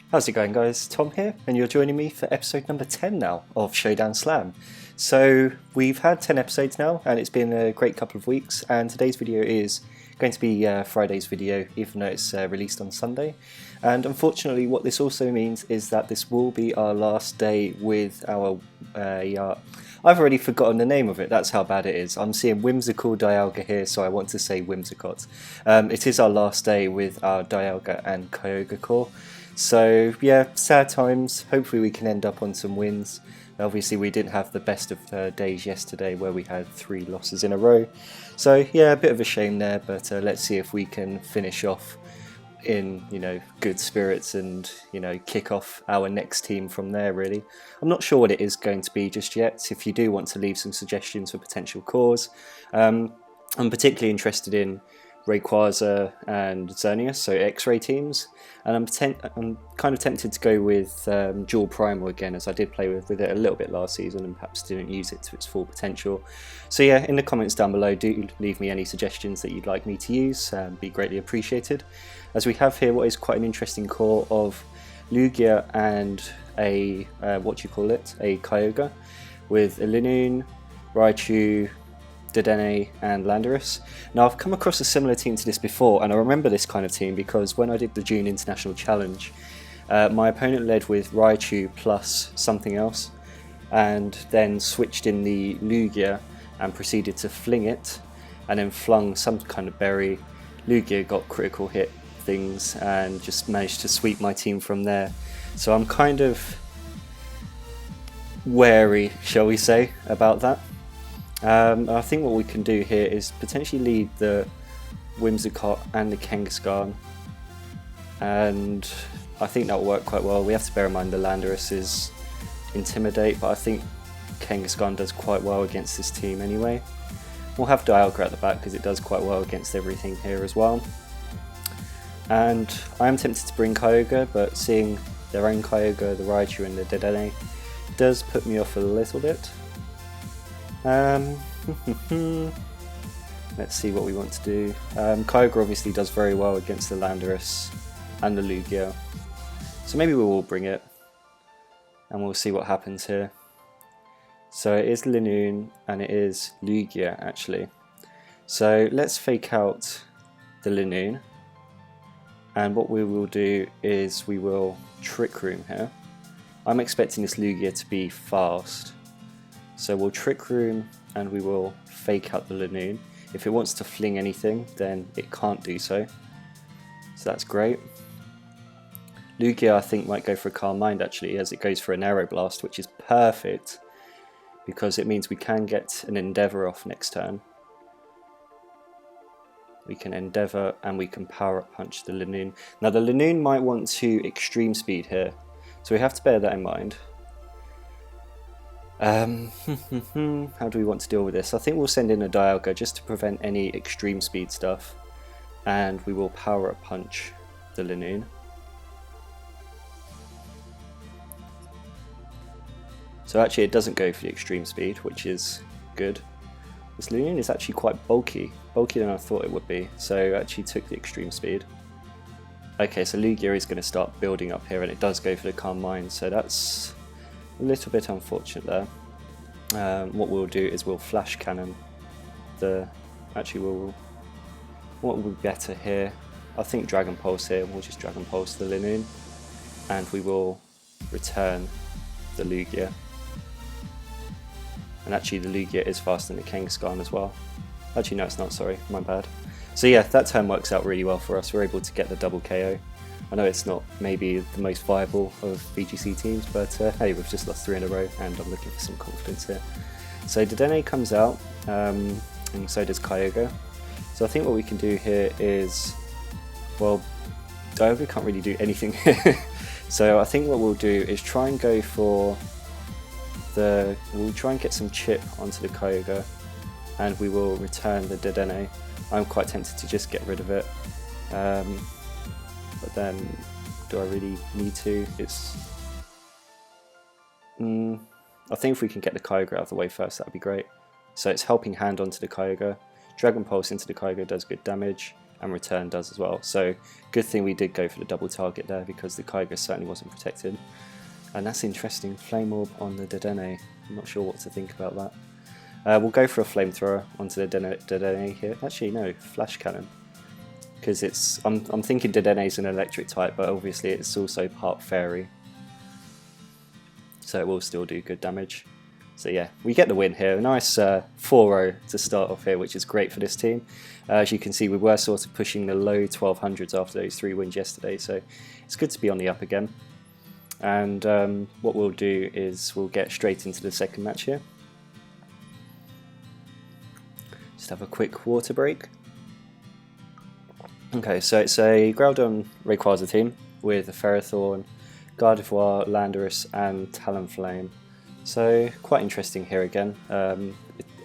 How's it going, guys? Tom here, and you're joining me for episode number 10 now of Showdown Slam. So we've had 10 episodes now, and it's been a great couple of weeks, and today's video is going to be Friday's video, even though it's released on Sunday. And unfortunately, what this also means is that this will be our last day with our I've already forgotten the name of it, that's how bad it is. I'm seeing Whimsical Dialga here, so I want to say Whimsicott. It is our last day with our Dialga and Kyogre core. So yeah, sad times. Hopefully we can end up on some wins. Obviously we didn't have the best of days yesterday where we had 3 losses in a row. So yeah, a bit of a shame there, but let's see if we can finish off in, good spirits and, kick off our next team from there really. I'm not sure what it is going to be just yet. If you do want to leave some suggestions for potential cores, I'm particularly interested in Rayquaza and Xerneas, so X-Ray teams, and I'm kind of tempted to go with Dual Primal again, as I did play with it a little bit last season and perhaps didn't use it to its full potential. So yeah, in the comments down below, do leave me any suggestions that you'd like me to use, be greatly appreciated, as we have here what is quite an interesting core of Lugia and a a Kyogre, with a Linoone, Raichu, Dedenne and Landorus. Now I've come across a similar team to this before, and I remember this kind of team because when I did the June International Challenge, my opponent led with Raichu plus something else, and then switched in the Lugia and proceeded to fling it, and then flung some kind of berry. Lugia got critical hit things and just managed to sweep my team from there. So I'm kind of wary, shall we say, about that. I think what we can do here is potentially lead the Whimsicott and the Kangaskhan, and I think that will work quite well. We have to bear in mind the Landorus is Intimidate, but I think Kangaskhan does quite well against this team anyway. We'll have Dialga at the back because it does quite well against everything here as well. And I am tempted to bring Kyogre, but seeing their own Kyogre, the Raichu and the Dedenne, does put me off a little bit. Let's see what we want to do. Kyogre obviously does very well against the Landorus and the Lugia, so maybe we will bring it and we'll see what happens here. So it is Linoone and it is Lugia actually. So let's fake out the Linoone, and what we will do is we will Trick Room here. I'm expecting this Lugia to be fast. So we'll Trick Room and we will fake out the Linoone. If it wants to fling anything, then it can't do so. So that's great. Lugia I think might go for a Calm Mind actually, as it goes for an Aeroblast, which is perfect because it means we can get an Endeavour off next turn. We can Endeavour and we can Power Up Punch the Linoone. Now the Linoone might want to Extreme Speed here, so we have to bear that in mind. How do we want to deal with this? I think we'll send in a Dialga just to prevent any extreme speed stuff, and we will Power Up Punch the Linoone. So actually it doesn't go for the extreme speed, which is good. This Linoone is actually quite bulkier than I thought it would be, so I actually took the extreme speed. Okay, so Lugia is going to start building up here, and it does go for the Calm Mind, so that's a little bit unfortunate there. What we'll do is we'll Flash Cannon what will be better here? I think Dragon Pulse here. We'll just Dragon Pulse the Linoone and we will return the Lugia. And actually the Lugia is faster than the Kangaskhan as well. Actually no, it's not, sorry, my bad. So yeah, that turn works out really well for us. We're able to get the double KO. I know it's not maybe the most viable of VGC teams, but hey, we've just lost 3 in a row and I'm looking for some confidence here. So Dedenne comes out, and so does Kyogre. So I think what we can do here is, well, Dialga can't really do anything here. So I think what we'll do is try and go for we'll try and get some chip onto the Kyogre, and we will return the Dedenne. I'm quite tempted to just get rid of it. But then, do I really need to? I think if we can get the Kyogre out of the way first, that would be great. So it's Helping Hand onto the Kyogre. Dragon Pulse into the Kyogre does good damage. and return does as well. So good thing we did go for the double target there, because the Kyogre certainly wasn't protected. And that's interesting, Flame Orb on the Dedenne. I'm not sure what to think about that. We'll go for a Flamethrower onto the Dedenne here. Actually no, Flash Cannon. Because it's, I'm thinking Dedenne is an electric type, but obviously it's also part fairy. So it will still do good damage. So yeah, we get the win here. A nice 4-0 to start off here, which is great for this team. As you can see, we were sort of pushing the low 1200s after those 3 wins yesterday, so it's good to be on the up again. And what we'll do is we'll get straight into the second match here. Just have a quick water break. Okay, so it's a Groudon Rayquaza team with a Ferrothorn, Gardevoir, Landorus and Talonflame. So quite interesting here again.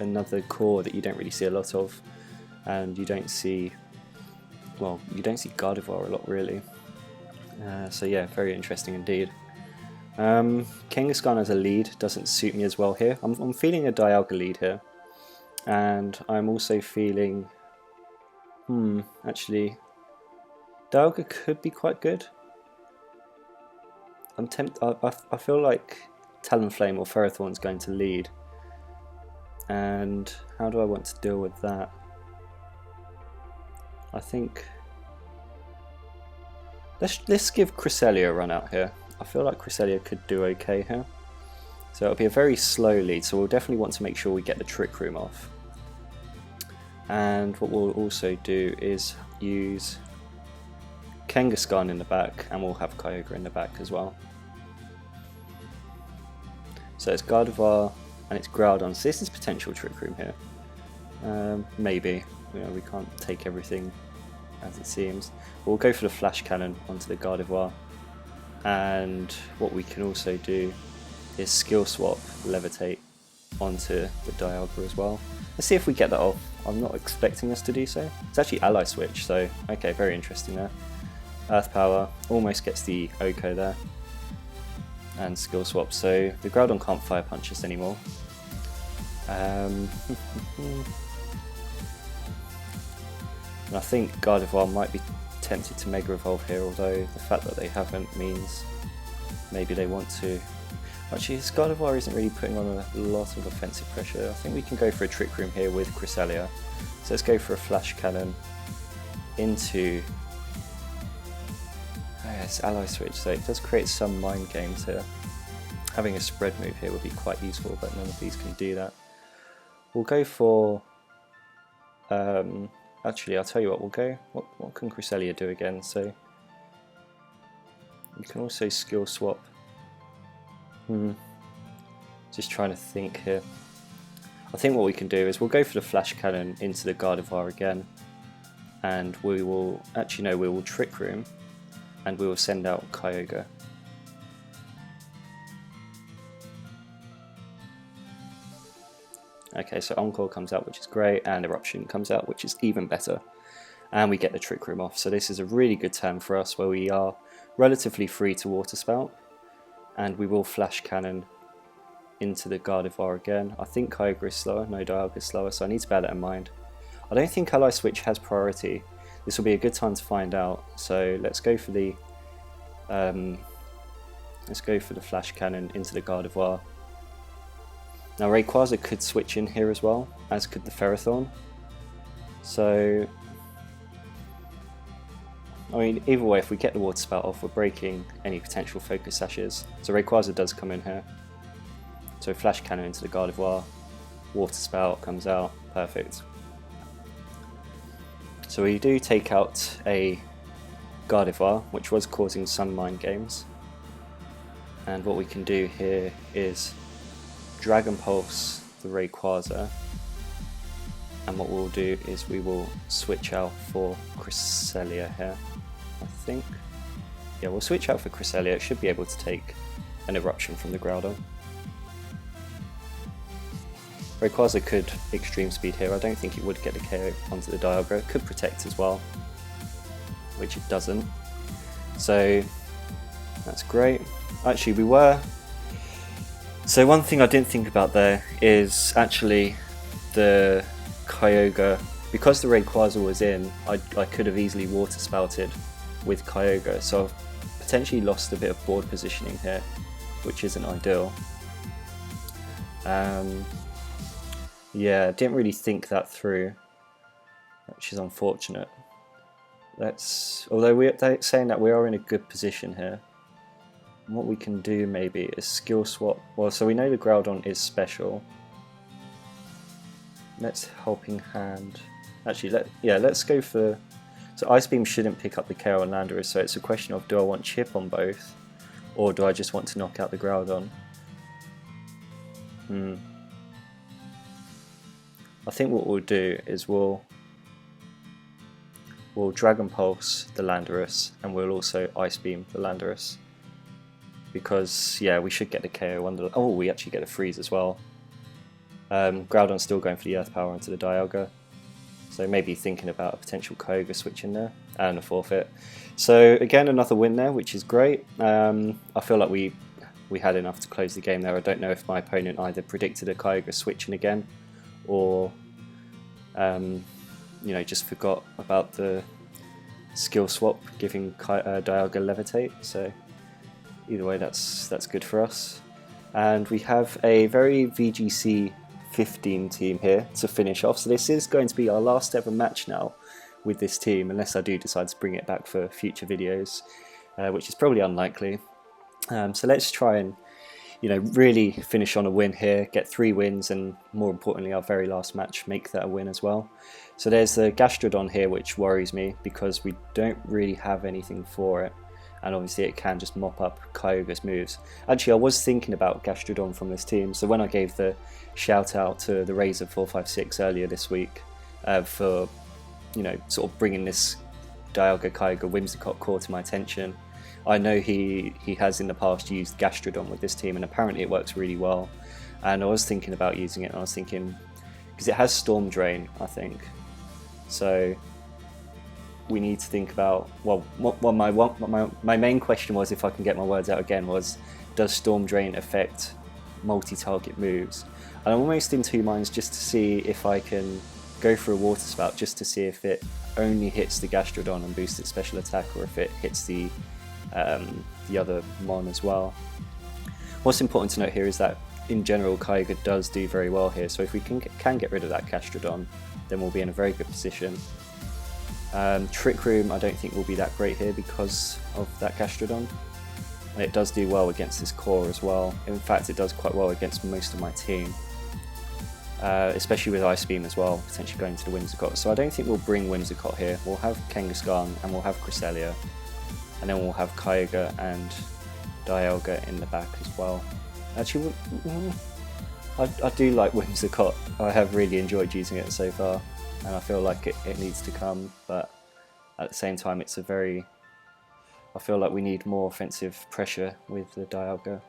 Another core that you don't really see a lot of, and you don't see, well, you don't see Gardevoir a lot really. So yeah, very interesting indeed. Kangaskhan as a lead doesn't suit me as well here. I'm feeling a Dialga lead here, and I'm also feeling, actually, Dialga could be quite good. I'm tempted. I feel like Talonflame or Ferrothorn is going to lead, and how do I want to deal with that? I think let's give Cresselia a run out here. I feel like Cresselia could do okay here. So it'll be a very slow lead, so we'll definitely want to make sure we get the Trick Room off. And what we'll also do is use Kangaskhan in the back, and we'll have Kyogre in the back as well. So it's Gardevoir and it's Groudon, so this is potential Trick Room here. Maybe, you know, we can't take everything as it seems. But we'll go for the Flash Cannon onto the Gardevoir. And what we can also do is Skill Swap Levitate onto the Dialga as well. Let's see if we get that off. I'm not expecting us to do so. It's actually Ally Switch, so okay, very interesting there. Earth Power almost gets the Oko there. And Skill Swap, so the Groudon can't Fire Punch us anymore. And I think Gardevoir might be tempted to Mega Evolve here, although the fact that they haven't means maybe they want to. Actually, this Gardevoir isn't really putting on a lot of offensive pressure. I think we can go for a Trick Room here with Cresselia. So let's go for a Flash Cannon into... Oh yes, Ally Switch, so it does create some mind games here. Having a spread move here would be quite useful, but none of these can do that. We'll go for... actually, I'll tell you what, we'll go... What can Cresselia do again? So you can also Skill Swap. Just trying to think here. I think what we can do is we'll go for the Flash Cannon into the Gardevoir again, and we will... Actually no, we will Trick Room, and we will send out Kyogre. Okay, so Encore comes out, which is great, and Eruption comes out, which is even better. And we get the Trick Room off, so this is a really good turn for us where we are relatively free to Water Spout. And we will Flash Cannon into the Gardevoir again. I think Kyogre is slower, no, Dialga is slower, so I need to bear that in mind. I don't think Ally Switch has priority. This will be a good time to find out, so let's go for the Flash Cannon into the Gardevoir. Now Rayquaza could switch in here as well, as could the Ferrothorn. So, I mean, either way, if we get the Water Spout off, we're breaking any potential Focus Sashes. So Rayquaza does come in here. So Flash Cannon into the Gardevoir, Water Spout comes out, perfect. So we do take out a Gardevoir, which was causing some mind games. And what we can do here is Dragon Pulse the Rayquaza. And what we'll do is we will switch out for Cresselia here, I think. Yeah, we'll switch out for Cresselia. It should be able to take an Eruption from the Groudon. Rayquaza could Extreme Speed here. I don't think it would get the KO onto the Dialga. It could Protect as well, which it doesn't. So that's great. Actually, we were... So one thing I didn't think about there is actually the Kyogre because the Rayquaza was in, I could have easily water spouted with Kyogre, so I've potentially lost a bit of board positioning here, which isn't ideal. Yeah, didn't really think that through, which is unfortunate. Although they're saying that we are in a good position here. And what we can do maybe is skill swap. Well, so we know the Groudon is special. Let's Helping Hand. Actually, let's go for. So Ice Beam shouldn't pick up the KO on Landorus, so it's a question of, do I want Chip on both, or do I just want to knock out the Groudon? I think what we'll do is we'll Dragon Pulse the Landorus, and we'll also Ice Beam the Landorus, because yeah, we should get the KO on the. Oh, we actually get a freeze as well. Groudon's still going for the Earth Power into the Dialga, so maybe thinking about a potential Kyogre switch in there and a forfeit. So again, another win there, which is great. I feel like we had enough to close the game there. I don't know if my opponent either predicted a Kyogre switching again, or you know, just forgot about the skill swap giving Dialga Levitate. So either way, that's good for us. And we have a very VGC 15 team here to finish off. So this is going to be our last ever match now with this team, unless I do decide to bring it back for future videos, which is probably unlikely. So let's try and, you know, really finish on a win here, get 3 wins, and more importantly, our very last match, make that a win as well. So there's the Gastrodon here, which worries me because we don't really have anything for it, and obviously it can just mop up Kyogre's moves. Actually, I was thinking about Gastrodon from this team, so when I gave the shout out to the Razor456 earlier this week for, you know, sort of bringing this Dialga Kyogre Whimsicott core to my attention, I know he has in the past used Gastrodon with this team, and apparently it works really well. And I was thinking about using it, and I was thinking, because it has Storm Drain, I think, so we need to think about, well, my main question was, if I can get my words out again, was, does Storm Drain affect multi-target moves? And I'm almost in 2 minds just to see if I can go for a Water Spout, just to see if it only hits the Gastrodon and boosts its special attack, or if it hits the other Mon as well. What's important to note here is that in general Kyogre does do very well here, so if we can get rid of that Gastrodon, then we'll be in a very good position. Trick Room I don't think will be that great here because of that Gastrodon. It does do well against this core as well. In fact, it does quite well against most of my team, especially with Ice Beam as well, potentially going to the Whimsicott. So I don't think we'll bring Whimsicott here. We'll have Kangaskhan and we'll have Cresselia, and then we'll have Kyogre and Dialga in the back as well. Actually, I do like Whimsicott. I have really enjoyed using it so far, and I feel like it needs to come, but at the same time it's a very... I feel like we need more offensive pressure with the Dialga.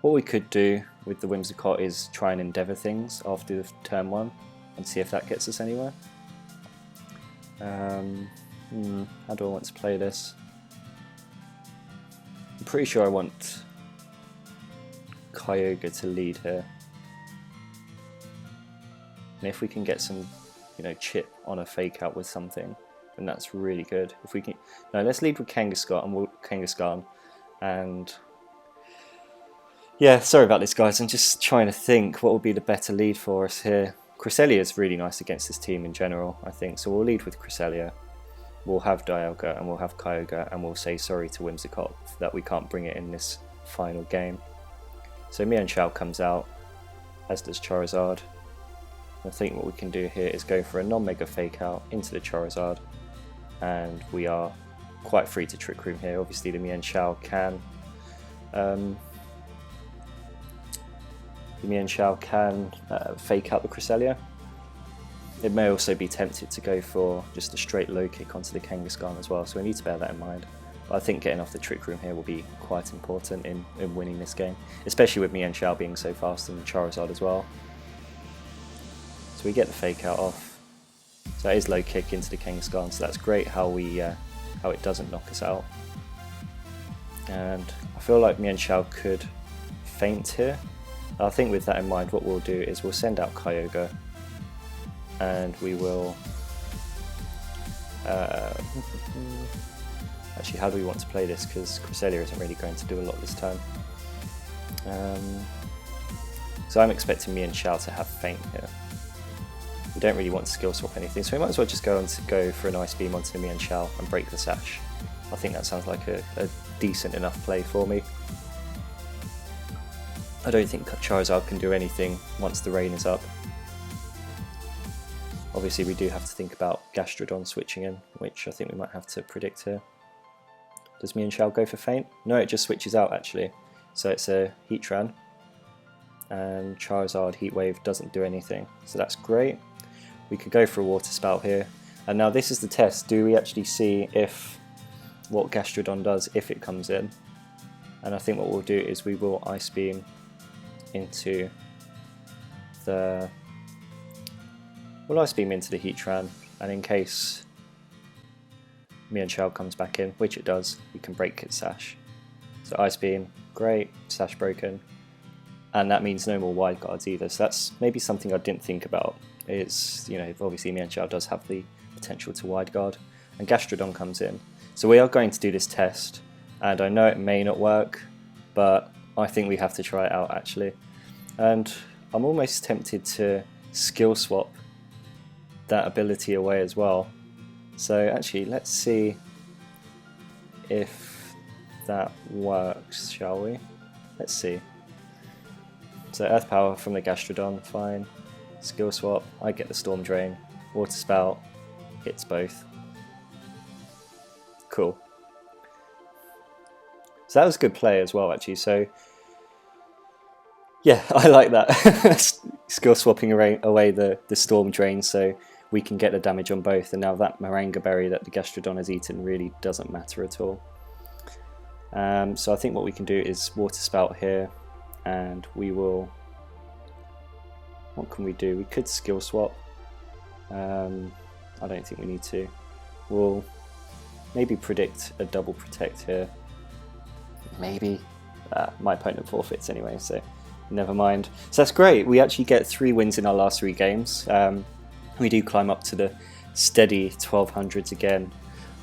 What we could do with the Whimsicott is try and endeavour things after turn 1 and see if that gets us anywhere. How do I want to play this? I'm pretty sure I want Kyogre to lead here. And if we can get some, you know, chip on a fake out with something, then that's really good. If we can, no, let's lead with Kangaskhan, and yeah, sorry about this, guys. I'm just trying to think what would be the better lead for us here. Cresselia is really nice against this team in general, I think. So we'll lead with Cresselia. We'll have Dialga and we'll have Kyogre, and we'll say sorry to Whimsicott that we can't bring it in this final game. So Mienshao comes out, as does Charizard. I think what we can do here is go for a non-mega fake out into the Charizard, and we are quite free to Trick Room here. Obviously the Mienshao can fake out the Cresselia. It may also be tempted to go for just a straight low kick onto the Kangaskhan as well, so we need to bear that in mind. But I think getting off the Trick Room here will be quite important in winning this game, especially with Mienshao being so fast and Charizard as well. So we get the fake out off. So that is low kick into the Kangaskhan, so that's great how it doesn't knock us out. And I feel like Mienshao could feint here. I think with that in mind, what we'll do is we'll send out Kyogre, and we will actually, how do we want to play this, because Cresselia isn't really going to do a lot this time. So I'm expecting me and Shao to have Feint here. We don't really want to skill swap anything, so we might as well just go for an Ice Beam onto me and Shao and break the Sash. I think that sounds like a decent enough play for me. I don't think Charizard can do anything once the rain is up. Obviously we do have to think about Gastrodon switching in, which I think we might have to predict here. Does me and Shao go for Feint? No, it just switches out actually. So it's a Heatran, and Charizard Heat Wave doesn't do anything, so that's great. We could go for a Water Spout here, and now this is the test. Do we actually see what Gastrodon does if it comes in? And I think what we'll do is we will Ice Beam into the Heatran, and in case me and Shao comes back in, which it does, we can break its Sash. So Ice Beam, great, Sash broken, and that means no more wide guards either. So that's maybe something I didn't think about. It's, you know, obviously me and Shao does have the potential to wide guard, and Gastrodon comes in. So we are going to do this test, and I know it may not work, but I think we have to try it out actually. And I'm almost tempted to skill swap that ability away as well. So actually, let's see if that works, shall we? Let's see. So Earth Power from the Gastrodon, fine. Skill swap, I get the Storm Drain. Water Spout hits both. Cool. So that was a good play as well actually, so yeah, I like that. Skill swapping away the Storm Drain so we can get the damage on both, and now that Moringa Berry that the Gastrodon has eaten really doesn't matter at all. So I think what we can do is Water Spout here, and we will... What can we do? We could skill swap. I don't think we need to. We'll maybe predict a double protect here. Maybe. My opponent forfeits anyway, so never mind. So that's great. We actually get 3 wins in our last 3 games. We do climb up to the steady 1200s again.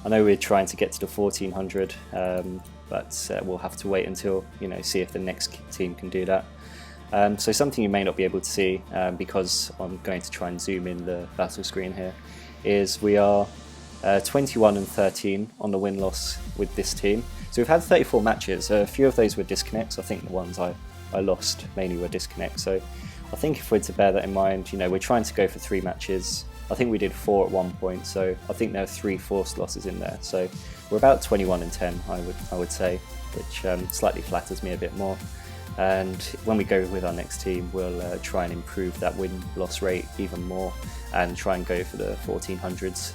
I know we're trying to get to the 1400, but we'll have to wait until, you know, see if the next team can do that. So something you may not be able to see, because I'm going to try and zoom in the battle screen here, is we are 21 and 13 on the win-loss with this team. So we've had 34 matches. A few of those were disconnects. I think the ones I lost mainly were disconnects. So I think if we're to bear that in mind, you know, we're trying to go for 3 matches. I think we did 4 at one point, so I think there are 3 forced losses in there. So we're about 21 and 10, I would say, which slightly flatters me a bit more. And when we go with our next team, we'll try and improve that win-loss rate even more and try and go for the 1400s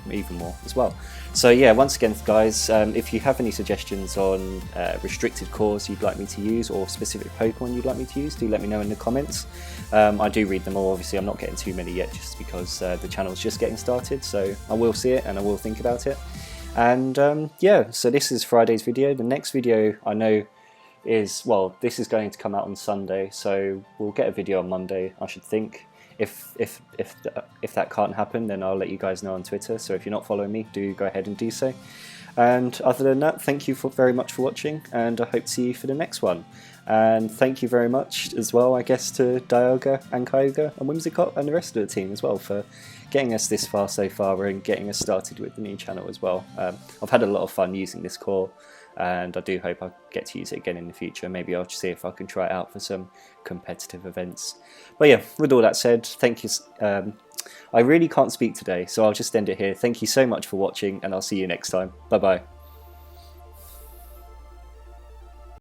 even more as well. So yeah, once again guys, if you have any suggestions on restricted cores you'd like me to use, or specific Pokemon you'd like me to use, do let me know in the comments. I do read them all. Obviously I'm not getting too many yet just because the channel's just getting started, so I will see it and I will think about it. And yeah, so this is Friday's video. The next video I know is, well, this is going to come out on Sunday, so we'll get a video on Monday, I should think. If that can't happen, then I'll let you guys know on Twitter, so if you're not following me, do go ahead and do so. And other than that, thank you very much for watching, and I hope to see you for the next one. And thank you very much as well, I guess, to Dialga and Kyogre and Whimsicott and the rest of the team as well for getting us this far so far and getting us started with the new channel as well. I've had a lot of fun using this core, and I do hope I get to use it again in the future. Maybe I'll see if I can try it out for some competitive events. But yeah, with all that said, thank you. I really can't speak today, so I'll just end it here. Thank you so much for watching, and I'll see you next time. Bye bye.